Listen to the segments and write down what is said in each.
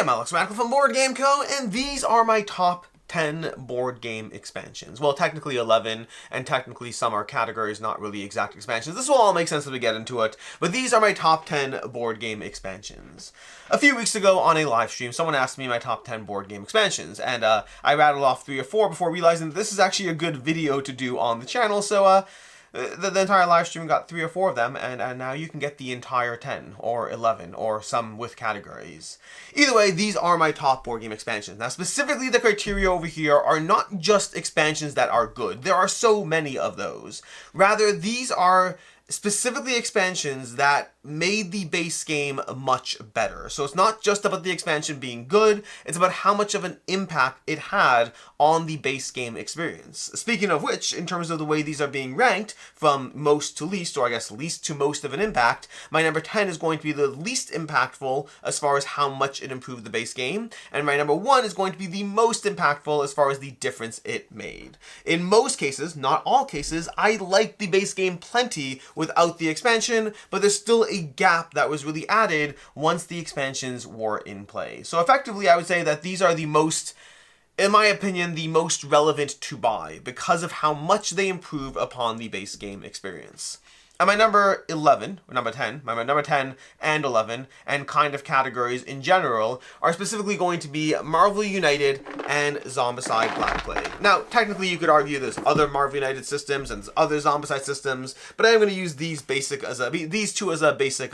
I'm Alex Radical from Board Game Co., and these are my top 10 board game expansions. Well, technically 11, and technically some are categories, not really exact expansions. This will all make sense as we get into it, but these are my top 10 board game expansions. A few weeks ago on a live stream, someone asked me my top 10 board game expansions, and I rattled off 3 or 4 before realizing that this is actually a good video to do on the channel, so the entire live stream got 3 or 4 of them, and now you can get the entire 10, or 11, or some with categories. Either way, these are my top board game expansions. Now, specifically, the criteria over here are not just expansions that are good. There are so many of those. Rather, these are specifically expansions that made the base game much better. So it's not just about the expansion being good, it's about how much of an impact it had on the base game experience. Speaking of which, in terms of the way these are being ranked from most to least, or I guess least to most of an impact, my number 10 is going to be the least impactful as far as how much it improved the base game, and my number 1 is going to be the most impactful as far as the difference it made. In most cases, not all cases, I liked the base game plenty without the expansion, but there's still a gap that was really added once the expansions were in play. So effectively, I would say that these are the most, in my opinion, the most relevant to buy because of how much they improve upon the base game experience. And my number 11, or number 10, my number 10 and 11, and kind of categories in general, are specifically going to be Marvel United and Zombicide Black Plague. Now, technically you could argue there's other Marvel United systems and other Zombicide systems, but I'm going to use these two as a basic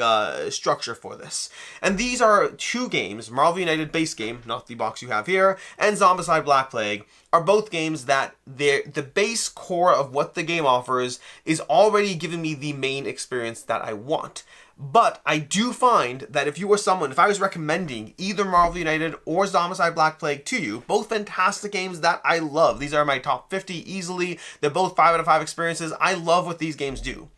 structure for this. And these are 2 games, Marvel United base game, not the box you have here, and Zombicide Black Plague, are both games that the base core of what the game offers is already giving me the main experience that I want. But I do find that if I was recommending either Marvel United or Zombicide Black Plague to you, both fantastic games that I love. These are my top 50 easily. They're both 5 out of 5 experiences. I love what these games do.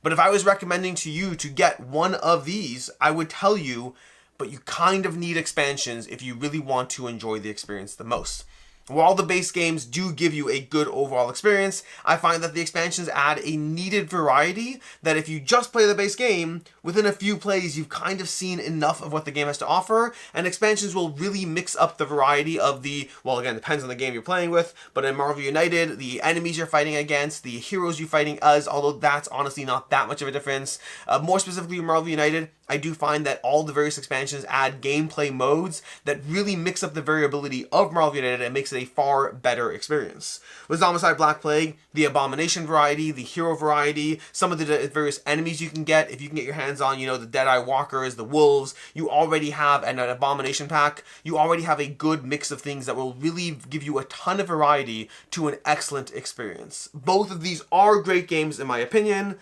But if I was recommending to you to get one of these, I would tell you, but you kind of need expansions if you really want to enjoy the experience the most. While the base games do give you a good overall experience, I find that the expansions add a needed variety that if you just play the base game, within a few plays you've kind of seen enough of what the game has to offer, and expansions will really mix up the variety of the, well again, it depends on the game you're playing with, but in Marvel United, the enemies you're fighting against, the heroes you're fighting as, although that's honestly not that much of a difference. More specifically in Marvel United, I do find that all the various expansions add gameplay modes that really mix up the variability of Marvel United and makes it a far better experience. With Zombicide Black Plague, the Abomination variety, the hero variety, some of the various enemies you can get, if you can get your hands on, the Deadeye Walkers, the Wolves, you already have an Abomination pack, you already have a good mix of things that will really give you a ton of variety to an excellent experience. Both of these are great games in my opinion,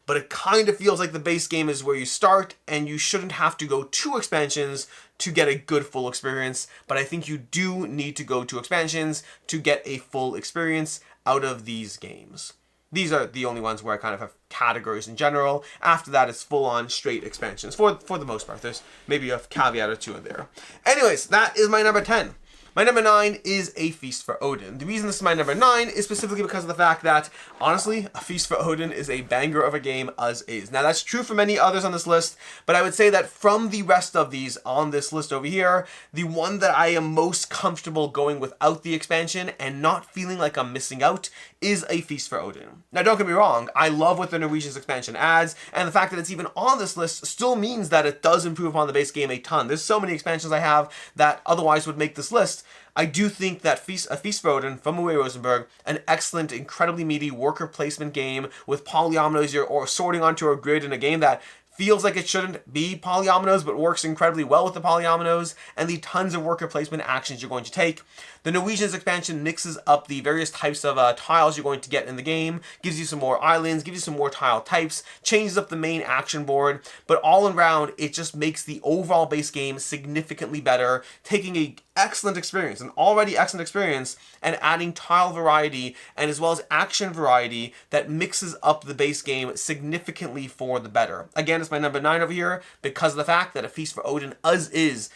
but it kind of feels like the base game is where you start, and you shouldn't have to go 2 expansions to get a good full experience, but I think you do need to go 2 expansions to get a full experience out of these games. These are the only ones where I kind of have categories in general. After that, it's full-on straight expansions, for the most part. There's maybe a caveat or 2 in there. Anyways, that is my number 10. My number 9 is A Feast for Odin. The reason this is my number 9 is specifically because of the fact that, honestly, A Feast for Odin is a banger of a game as is. Now, that's true for many others on this list, but I would say that from the rest of these on this list over here, the one that I am most comfortable going without the expansion and not feeling like I'm missing out is A Feast for Odin. Now, don't get me wrong, I love what the Norwegian's expansion adds, and the fact that it's even on this list still means that it does improve upon the base game a ton. There's so many expansions I have that otherwise would make this list. I do think that A Feast for Odin from Uwe Rosenberg, an excellent, incredibly meaty worker placement game with polyominoes you're sorting onto a grid in a game that feels like it shouldn't be polyominoes, but works incredibly well with the polyominoes, and the tons of worker placement actions you're going to take. The Norwegian's expansion mixes up the various types of tiles you're going to get in the game, gives you some more islands, gives you some more tile types, changes up the main action board, but all around, it just makes the overall base game significantly better, taking an excellent experience, an already excellent experience, and adding tile variety, and as well as action variety that mixes up the base game significantly for the better. Again, it's my number 9 over here, because of the fact that A Feast for Odin, as is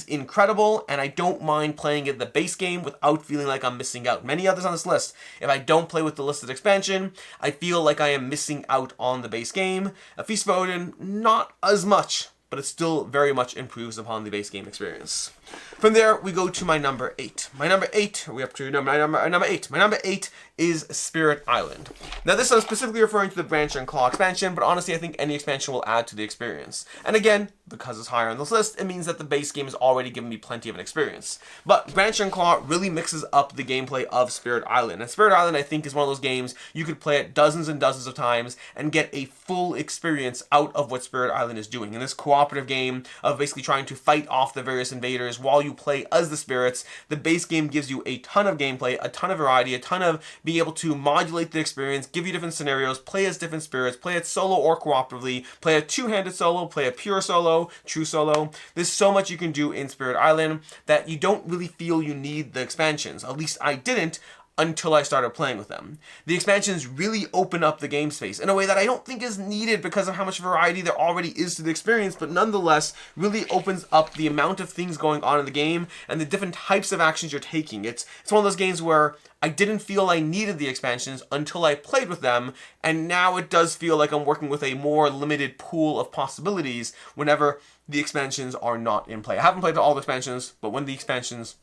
incredible, and I don't mind playing it the base game without feeling like I'm missing out. Many others on this list, if I don't play with the listed expansion, I feel like I am missing out on the base game. A Feast for Odin, not as much, but but it still very much improves upon the base game experience. From there, we go to my number 8. My number 8, are we up to number 8? My number 8 is Spirit Island. Now this I'm specifically referring to the Branch and Claw expansion, but honestly I think any expansion will add to the experience. And again, because it's higher on this list, it means that the base game has already given me plenty of an experience. But Branch and Claw really mixes up the gameplay of Spirit Island. And Spirit Island I think is one of those games you could play it dozens and dozens of times and get a full experience out of what Spirit Island is doing. In this cooperative game of basically trying to fight off the various invaders while you play as the spirits, the base game gives you a ton of gameplay, a ton of variety, a ton of being able to modulate the experience, give you different scenarios, play as different spirits, play it solo or cooperatively, play a two-handed solo, play a pure solo, true solo. There's so much you can do in Spirit Island that you don't really feel you need the expansions. At least I didn't until I started playing with them. The expansions really open up the game space in a way that I don't think is needed because of how much variety there already is to the experience, but nonetheless really opens up the amount of things going on in the game and the different types of actions you're taking. It's one of those games where I didn't feel I needed the expansions until I played with them, and now it does feel like I'm working with a more limited pool of possibilities whenever the expansions are not in play. I haven't played all the expansions, but when the expansions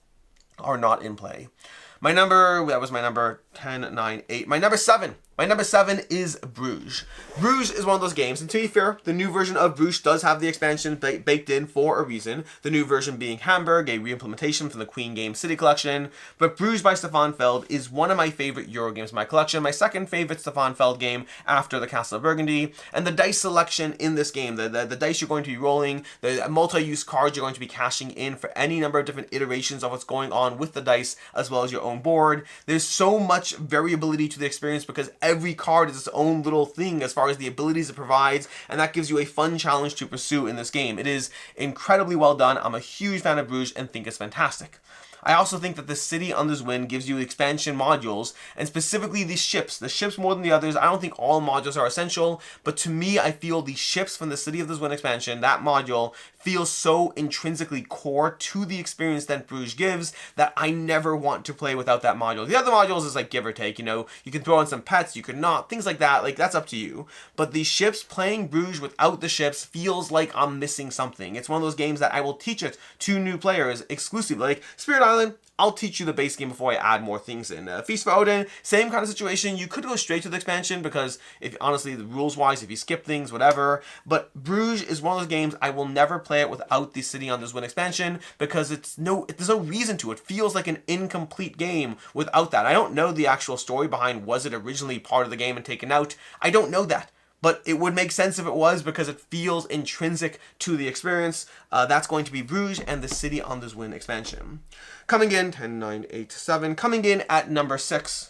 are not in play. That was my number 10, 9, 8. My number 7. My number 7 is Bruges. Bruges is one of those games, and to be fair, the new version of Bruges does have the expansion baked in for a reason. The new version being Hamburg, a re-implementation from the Queen Game City collection. But Bruges by Stefan Feld is one of my favorite Euro games in my collection. My second favorite Stefan Feld game after the Castle of Burgundy. And the dice selection in this game, the dice you're going to be rolling, the multi-use cards you're going to be cashing in for any number of different iterations of what's going on with the dice, as well as your own board. There's so much variability to the experience because every card is its own little thing as far as the abilities it provides, and that gives you a fun challenge to pursue in this game. It is incredibly well done. I'm a huge fan of Bruges and think it's fantastic. I also think that the City on this Wind gives you expansion modules, and specifically the ships more than the others. I don't think all modules are essential, but to me, I feel the ships from the City of this Wind expansion, that module, feels so intrinsically core to the experience that Bruges gives that I never want to play without that module. The other modules is like give or take, you know, you can throw in some pets, you could not, things like that, like that's up to you. But the ships, playing Bruges without the ships feels like I'm missing something. It's one of those games that I will teach it to new players exclusively. Like Spirit Island, I'll teach you the base game before I add more things in. Feast for Odin, same kind of situation. You could go straight to the expansion because, if honestly, the rules-wise, if you skip things, whatever. But Bruges is one of those games I will never play it without the City on this Wind expansion because there's no reason to. It feels like an incomplete game without that. I don't know the actual story behind was it originally part of the game and taken out. I don't know that. But it would make sense if it was because it feels intrinsic to the experience. That's going to be Bruges and the City on this Wind expansion. Coming in, 10, 9, 8, 7. Coming in at number 6.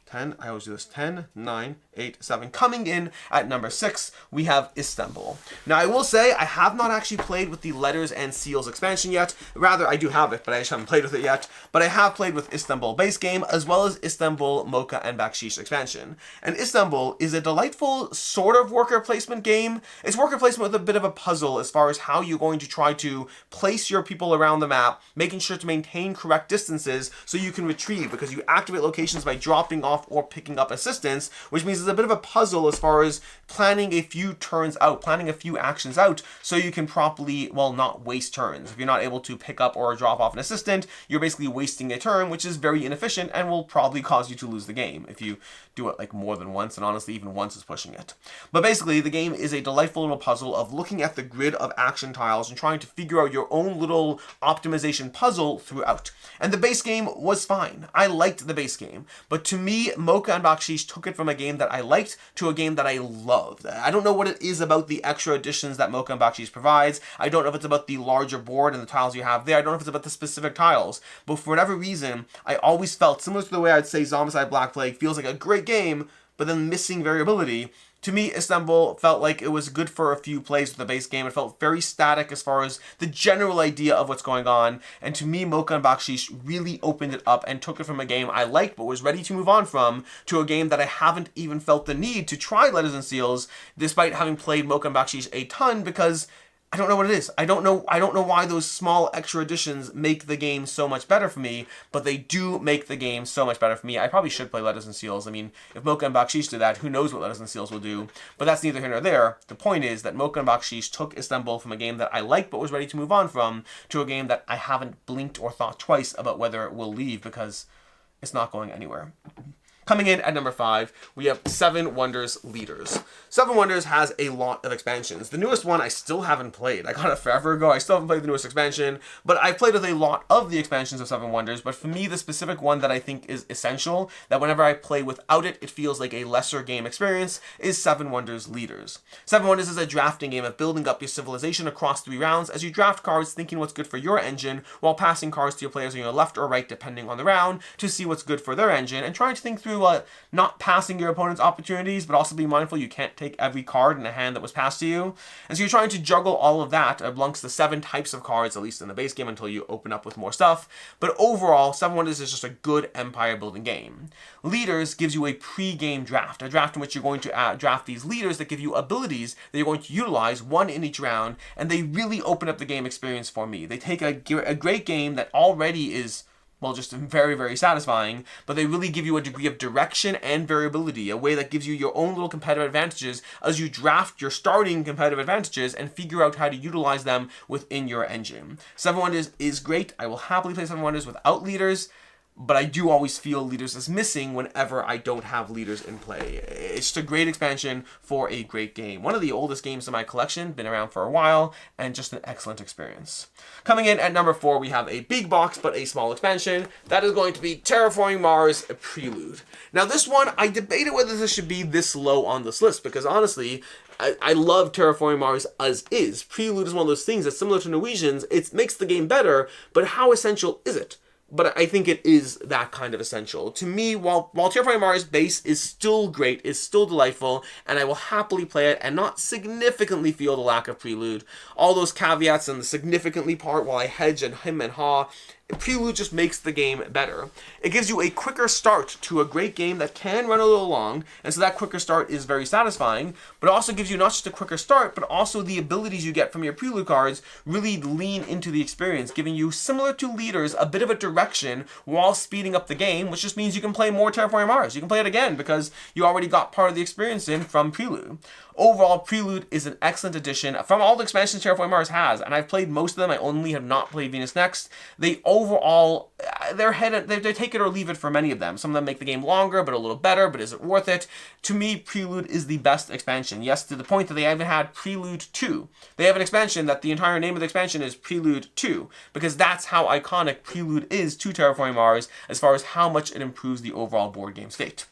10, I always do this, 10, 9, 8, 7. Coming in at number 6, we have Istanbul. Now, I will say, I have not actually played with the Letters and Seals expansion yet. Rather, I do have it, but I just haven't played with it yet. But I have played with Istanbul base game, as well as Istanbul, Mocha, and Bakshish expansion. And Istanbul is a delightful sort of worker placement game. It's worker placement with a bit of a puzzle as far as how you're going to try to place your people around the map, making sure to maintain correct distances so you can retrieve, because you activate locations by dropping off or picking up assistance, which means it's a bit of a puzzle as far as planning a few turns out, planning a few actions out, so you can properly, well, not waste turns. If you're not able to pick up or drop off an assistant, you're basically wasting a turn, which is very inefficient and will probably cause you to lose the game if you do it like more than once, and honestly even once is pushing it. But basically the game is a delightful little puzzle of looking at the grid of action tiles and trying to figure out your own little optimization puzzle throughout. And the base game was fine. I liked the base game, but to me, Mocha and Bakshish took it from a game that I liked to a game that I loved. I don't know what it is about the extra additions that Mocha and Bakshish provides. I don't know if it's about the larger board and the tiles you have there. I don't know if it's about the specific tiles. But for whatever reason, I always felt, similar to the way I'd say Zombicide Black Plague feels like a great game, but then missing variability. To me, Istanbul felt like it was good for a few plays with the base game. It felt very static as far as the general idea of what's going on. And to me, Mocha and Bakshish really opened it up and took it from a game I liked but was ready to move on from to a game that I haven't even felt the need to try Letters and Seals, despite having played Mocha and Bakshish a ton, because I don't know what it is. I don't know why those small extra additions make the game so much better for me, but they do make the game so much better for me. I probably should play Letters and Seals. I mean, if Mocha and Bakshish did that, who knows what Letters and Seals will do, but that's neither here nor there. The point is that Mocha and Bakshish took Istanbul from a game that I liked but was ready to move on from, to a game that I haven't blinked or thought twice about whether it will leave, because it's not going anywhere. Coming in at number 5, we have Seven Wonders Leaders. Seven Wonders has a lot of expansions. The newest one I still haven't played. I got it forever ago. I still haven't played the newest expansion, but I've played with a lot of the expansions of Seven Wonders. But for me, the specific one that I think is essential, that whenever I play without it, it feels like a lesser game experience, is Seven Wonders Leaders. Seven Wonders is a drafting game of building up your civilization across 3 rounds as you draft cards, thinking what's good for your engine, while passing cards to your players on your left or right, depending on the round, to see what's good for their engine, and trying to think through not passing your opponent's opportunities, but also be mindful you can't take every card in a hand that was passed to you. And so you're trying to juggle all of that amongst the 7 types of cards, at least in the base game, until you open up with more stuff. But overall, Seven Wonders is just a good empire building game. Leaders gives you a pre-game draft, a draft in which you're going to draft these leaders that give you abilities that you're going to utilize, 1 in each round, and they really open up the game experience for me. They take a great game that already is, well, just very, very satisfying, but they really give you a degree of direction and variability, a way that gives you your own little competitive advantages as you draft your starting competitive advantages and figure out how to utilize them within your engine. Seven Wonders is great. I will happily play Seven Wonders without leaders, but I do always feel leaders as missing whenever I don't have leaders in play. It's just a great expansion for a great game. One of the oldest games in my collection, been around for a while, and just an excellent experience. Coming in at number 4, we have a big box but a small expansion. That is going to be Terraforming Mars Prelude. Now this one, I debated whether this should be this low on this list, because honestly, I love Terraforming Mars as is. Prelude is one of those things that's similar to Norwegians. It makes the game better, but how essential is it? But I think it is that kind of essential. To me, while Terraforming Mars base is still great, is still delightful, and I will happily play it and not significantly feel the lack of Prelude, all those caveats and the significantly part while I hedge and hem and haw, Prelude just makes the game better. It gives you a quicker start to a great game that can run a little long, and so that quicker start is very satisfying, but it also gives you not just a quicker start, but also the abilities you get from your Prelude cards really lean into the experience, giving you, similar to Leaders, a bit of a direction while speeding up the game, which just means you can play more Terraforming Mars. You can play it again because you already got part of the experience in from Prelude. Overall, Prelude is an excellent addition from all the expansions Terraforming Mars has, and I've played most of them. I only have not played Venus Next. They overall, they're take it or leave it for many of them. Some of them make the game longer, but a little better, but is it worth it? To me, Prelude is the best expansion. Yes, to the point that they even had Prelude 2. They have an expansion that the entire name of the expansion is Prelude 2, because that's how iconic Prelude is to Terraforming Mars as far as how much it improves the overall board game state.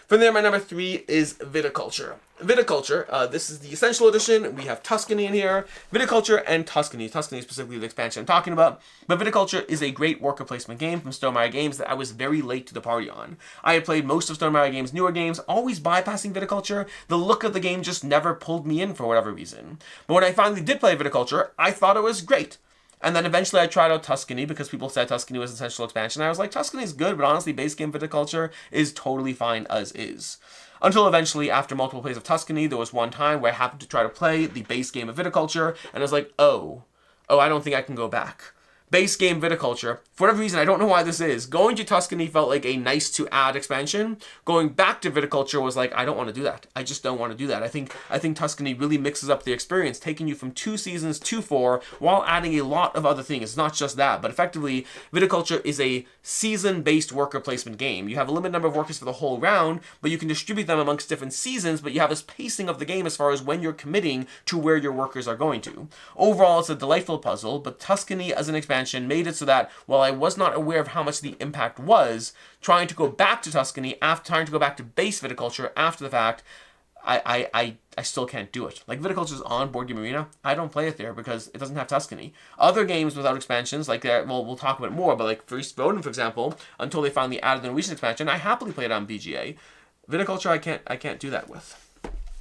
From there, my number 3 is Viticulture. Viticulture, this is the Essential Edition. We have Tuscany in here. Viticulture and Tuscany. Tuscany is specifically the expansion I'm talking about. But Viticulture is a great worker placement game from Stonemaier Games that I was very late to the party on. I had played most of Stonemaier Games' newer games, always bypassing Viticulture. The look of the game just never pulled me in for whatever reason. But when I finally did play Viticulture, I thought it was great. And then eventually I tried out Tuscany because people said Tuscany was an essential expansion. I was like, Tuscany's good, but honestly, base game Viticulture is totally fine as is. Until eventually, after multiple plays of Tuscany, there was one time where I happened to try to play the base game of Viticulture, and I was like, oh, I don't think I can go back. Base game Viticulture, for whatever reason, I don't know why this is. Going to Tuscany felt like a nice to add expansion. Going back to Viticulture was like, I don't want to do that. I just don't want to do that. I think Tuscany really mixes up the experience, taking you from 2 seasons to 4 while adding a lot of other things. It's not just that, but effectively, Viticulture is a season-based worker placement game. You have a limited number of workers for the whole round, but you can distribute them amongst different seasons, but you have this pacing of the game as far as when you're committing to where your workers are going to. Overall, it's a delightful puzzle, but Tuscany as an expansion made it so that while I was not aware of how much the impact was, trying to go back to Tuscany, after trying to go back to base Viticulture after the fact, I still can't do it. Like, Viticulture's on Board Game Arena, I don't play it there because it doesn't have Tuscany. Other games without expansions, like that, well, we'll talk about it more, but like for Odin, for example, until they finally added the Norwegian expansion, I happily played it on BGA. Viticulture, I can't do that with.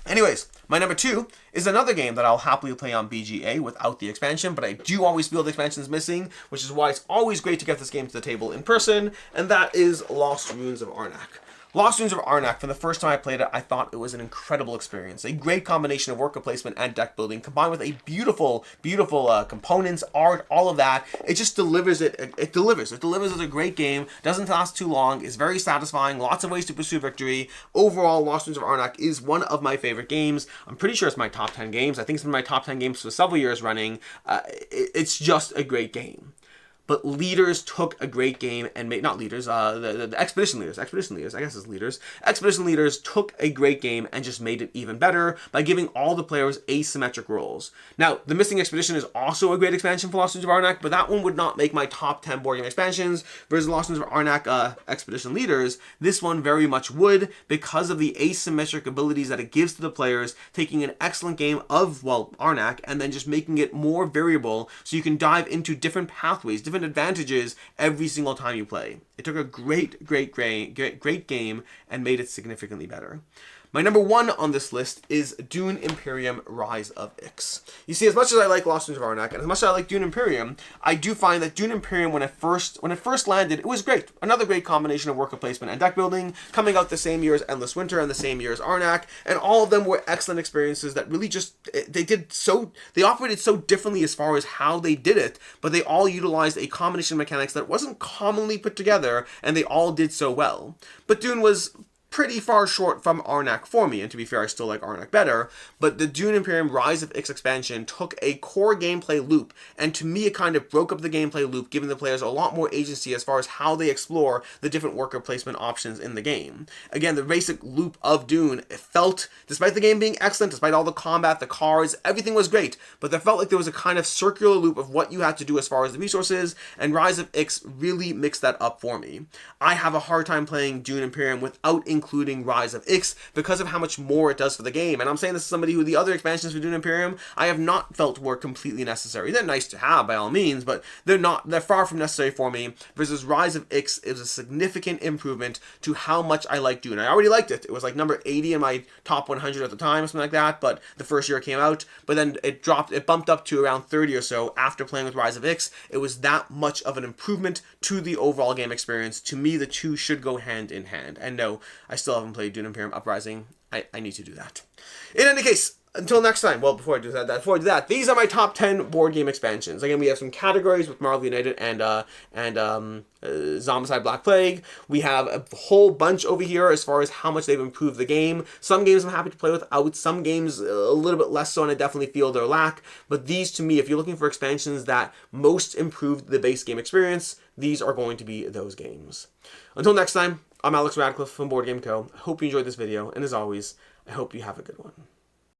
Anyways, my number 2 is another game that I'll happily play on BGA without the expansion, but I do always feel the expansion is missing, which is why it's always great to get this game to the table in person, and that is Lost Ruins of Arnak. Lost Dunes of Arnak, from the first time I played it, I thought it was an incredible experience. A great combination of worker placement and deck building, combined with a beautiful, beautiful components, art, all of that. It just delivers it. It delivers. It delivers as a great game. Doesn't last too long. Is very satisfying. Lots of ways to pursue victory. Overall, Lost Dunes of Arnak is one of my favorite games. I'm pretty sure it's my top 10 games. I think it's been my top 10 games for several years running. It's just a great game. But leaders took a great game and made, not leaders, the expedition leaders, I guess it's leaders. Expedition leaders took a great game and just made it even better by giving all the players asymmetric roles. Now, the Missing Expedition is also a great expansion for Lost Dunes of Arnak, but that one would not make my top 10 board game expansions. Versus Lost Dunes of Arnak Expedition Leaders, this one very much would, because of the asymmetric abilities that it gives to the players, taking an excellent game of, well, Arnak, and then just making it more variable so you can dive into different pathways, different advantages every single time you play. It took a great game and made it significantly better. My number one on this list is Dune Imperium Rise of Ix. You see, as much as I like Lost Dunes of Arnak, and as much as I like Dune Imperium, I do find that Dune Imperium, when it first landed, it was great. Another great combination of worker placement and deck building, coming out the same year as Endless Winter and the same year as Arnak, and all of them were excellent experiences that really just, they operated so differently as far as how they did it, but they all utilized a combination of mechanics that wasn't commonly put together, and they all did so well. But Dune was pretty far short from Arnak for me, and to be fair, I still like Arnak better, but the Dune Imperium Rise of Ix expansion took a core gameplay loop, and to me it kind of broke up the gameplay loop, giving the players a lot more agency as far as how they explore the different worker placement options in the game. Again, the basic loop of Dune, it felt, despite the game being excellent, despite all the combat, the cards, everything was great, but there felt like there was a kind of circular loop of what you had to do as far as the resources, and Rise of Ix really mixed that up for me. I have a hard time playing Dune Imperium without including Rise of Ix because of how much more it does for the game. And I'm saying this as somebody who the other expansions for Dune Imperium I have not felt were completely necessary. They're nice to have by all means, but they're far from necessary for me. Versus Rise of Ix is a significant improvement to how much I like Dune. I already liked it. It was like number 80 in my top 100 at the time, or something like that, but the first year it came out. But then it bumped up to around 30 or so after playing with Rise of Ix. It was that much of an improvement to the overall game experience. To me, the two should go hand in hand. And no, I still haven't played Dune Imperium Uprising. I need to do that. In any case, until next time, well, before I do that, these are my top 10 board game expansions. Again, we have some categories with Marvel United and Zombicide Black Plague. We have a whole bunch over here as far as how much they've improved the game. Some games I'm happy to play without, some games a little bit less so, and I definitely feel their lack. But these, to me, if you're looking for expansions that most improved the base game experience, these are going to be those games. Until next time, I'm Alex Radcliffe from Board Game Co. I hope you enjoyed this video, and as always, I hope you have a good one.